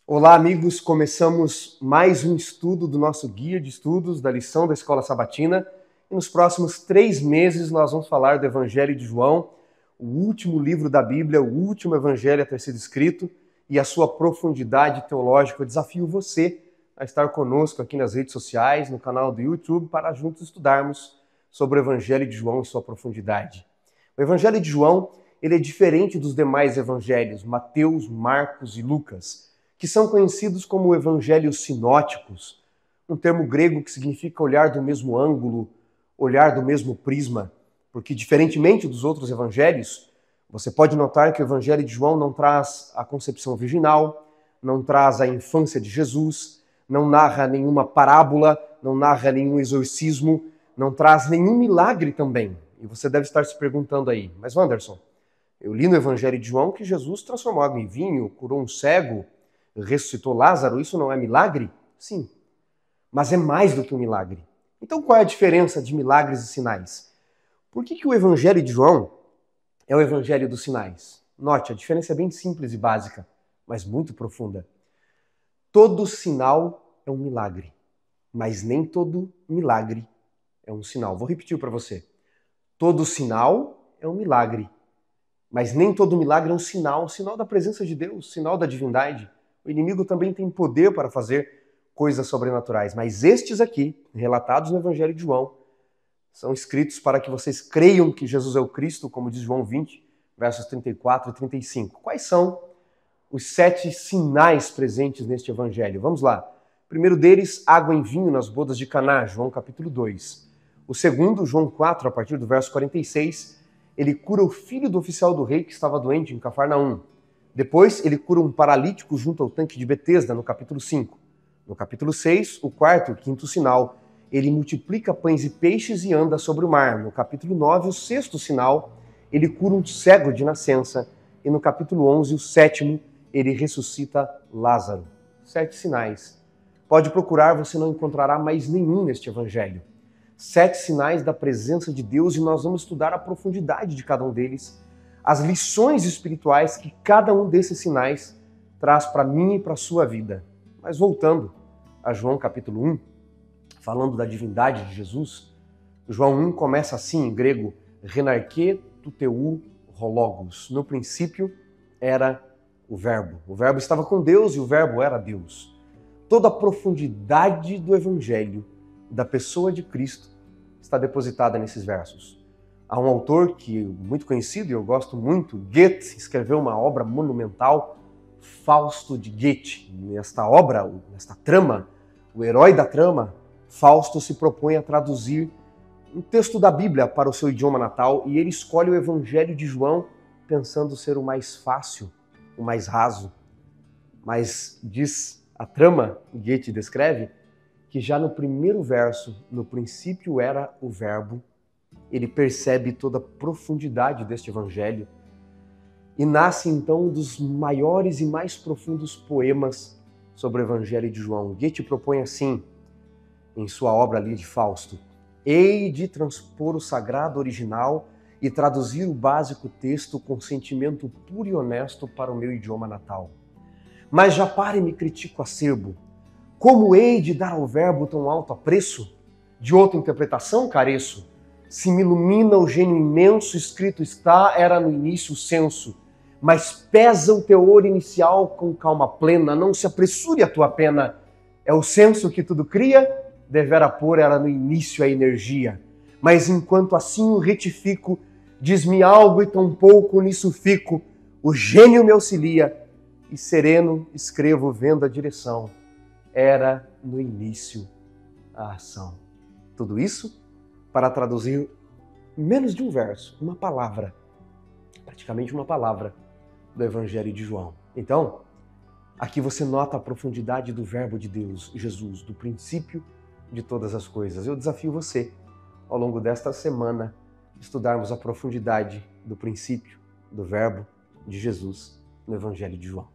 Olá, amigos! Começamos mais um estudo do nosso guia de estudos da lição da Escola Sabatina. E nos próximos 3 meses nós vamos falar do Evangelho de João, o último livro da Bíblia, o último evangelho a ter sido escrito e a sua profundidade teológica. Eu desafio você a estar conosco aqui nas redes sociais, no canal do YouTube, para juntos estudarmos sobre o Evangelho de João e sua profundidade. O Evangelho de João ele é diferente dos demais evangelhos, Mateus, Marcos e Lucas, que são conhecidos como evangelhos sinóticos, um termo grego que significa olhar do mesmo ângulo, olhar do mesmo prisma, porque diferentemente dos outros evangelhos, você pode notar que o Evangelho de João não traz a concepção virginal, não traz a infância de Jesus, não narra nenhuma parábola, não narra nenhum exorcismo, não traz nenhum milagre também. E você deve estar se perguntando aí, mas Wanderson, eu li no Evangelho de João que Jesus transformou água em vinho, curou um cego, ressuscitou Lázaro, isso não é milagre? Sim, mas é mais do que um milagre. Então qual é a diferença de milagres e sinais? Por que o Evangelho de João é o Evangelho dos sinais? Note, a diferença é bem simples e básica, mas muito profunda. Todo sinal é um milagre, mas nem todo milagre é um sinal. Vou repetir para você. Todo sinal é um milagre, mas nem todo milagre é um sinal da presença de Deus, sinal da divindade. O inimigo também tem poder para fazer coisas sobrenaturais, mas estes aqui, relatados no Evangelho de João, são escritos para que vocês creiam que Jesus é o Cristo, como diz João 20, versos 34 e 35. Quais são os 7 sinais presentes neste Evangelho? Vamos lá. O primeiro deles, água em vinho nas bodas de Caná, João capítulo 2. O segundo, João 4, a partir do verso 46, ele cura o filho do oficial do rei que estava doente em Cafarnaum. Depois, ele cura um paralítico junto ao tanque de Betesda, no capítulo 5. No capítulo 6, o quarto e quinto sinal, ele multiplica pães e peixes e anda sobre o mar. No capítulo 9, o sexto sinal, ele cura um cego de nascença. E no capítulo 11, o sétimo, ele ressuscita Lázaro. 7 sinais. Pode procurar, você não encontrará mais nenhum neste evangelho. 7 sinais da presença de Deus e nós vamos estudar a profundidade de cada um deles, as lições espirituais que cada um desses sinais traz para mim e para a sua vida. Mas voltando a João capítulo 1, falando da divindade de Jesus, João 1 começa assim em grego, renarche tuteu hologos. No princípio era o verbo. O verbo estava com Deus e o verbo era Deus. Toda a profundidade do evangelho, da pessoa de Cristo, está depositada nesses versos. Há um autor que muito conhecido e eu gosto muito, Goethe, escreveu uma obra monumental, Fausto de Goethe. Nesta obra, nesta trama, o herói da trama, Fausto se propõe a traduzir um texto da Bíblia para o seu idioma natal e ele escolhe o Evangelho de João pensando ser o mais fácil, o mais raso. Mas diz a trama, Goethe descreve, que já no primeiro verso, no princípio era o verbo, ele percebe toda a profundidade deste evangelho e nasce então um dos maiores e mais profundos poemas sobre o Evangelho de João. Goethe propõe assim, em sua obra ali de Fausto, hei de transpor o sagrado original e traduzir o básico texto com sentimento puro e honesto para o meu idioma natal. Mas já pare me critico acerbo, como hei de dar ao verbo tão alto apreço? De outra interpretação careço. Se me ilumina o gênio imenso, escrito está, era no início o senso. Mas pesa o teor inicial com calma plena, não se apressure a tua pena. É o senso que tudo cria, devera pôr era no início a energia. Mas enquanto assim o retifico, diz-me algo e tão pouco nisso fico. O gênio me auxilia e sereno escrevo vendo a direção. Era no início a ação. Tudo isso para traduzir menos de um verso, uma palavra, praticamente uma palavra do Evangelho de João. Então, aqui você nota a profundidade do verbo de Deus, Jesus, do princípio de todas as coisas. Eu desafio você, ao longo desta semana, estudarmos a profundidade do princípio, do verbo de Jesus no Evangelho de João.